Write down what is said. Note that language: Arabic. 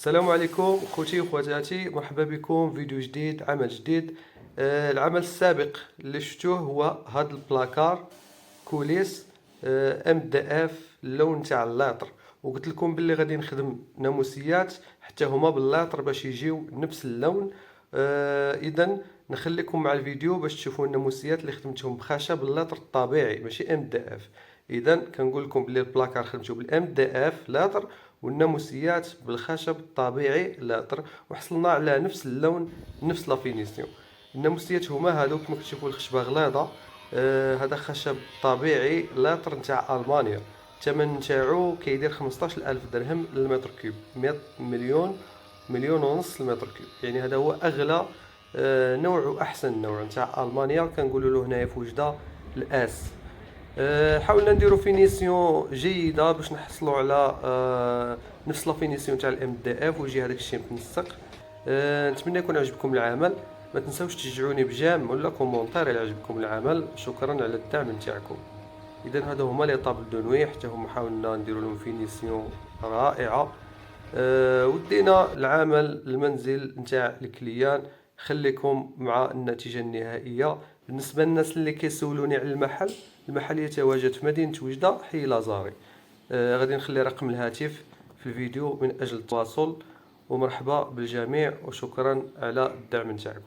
السلام عليكم خوتي وخواتاتي، مرحبا بكم في فيديو جديد، عمل جديد. العمل السابق اللي شفتوه هو هذا البلاكار كوليس ام دي اف اللون تاع اللاطر، وقلت لكم باللي غادي نخدم ناموسيات حتى هما باللاطر باش يجيو نفس اللون. اذا نخليكم مع الفيديو باش تشوفوا الناموسيات اللي خدمتهم بخشب اللاطر الطبيعي ماشي ام دي اف. اذا كنقول لكم بلي البلاكار خدمته بالام دي اف لاطر والناموسيات بالخشب الطبيعي لاطر، وحصلنا على نفس اللون نفس لافينيسيون. الناموسيات هما هادو كما كتشوفوا الخشبه غليظه. هذا خشب طبيعي لاطر نتاع المانيا، الثمن نتاعو كيدير 15000 درهم للمتر كيوب، 100 مليون مليون ونص المتر كيوب. يعني هذا هو اغلى نوع واحسن نوع نتاع المانيا، كنقولوا له هنايا في وجده الاس. حاولنا نديرو فينيسيون جيده باش نحصلوا على نفس لا فينيسيون تاع الام دي اف ويجي هذاك الشيء متنسق. نتمنى يكون عجبكم العمل، ما تنساوش تشجعوني بجيم ولا كومونتير الى عجبكم العمل. شكرا على الدعم نتاعكم. اذا هادو هما لي طابل دو نوي، حتى هما حاولنا نديرو لهم فينيسيون رائعه. ودينا العمل المنزل نتاع الكليان. خليكم مع النتيجه النهائيه. بالنسبه للناس اللي كيسولوني على المحل يتواجد في مدينه وجده، حي لازاري. غادي نخلي رقم الهاتف في الفيديو من اجل التواصل. ومرحبا بالجميع وشكرا على الدعم نتاعكم.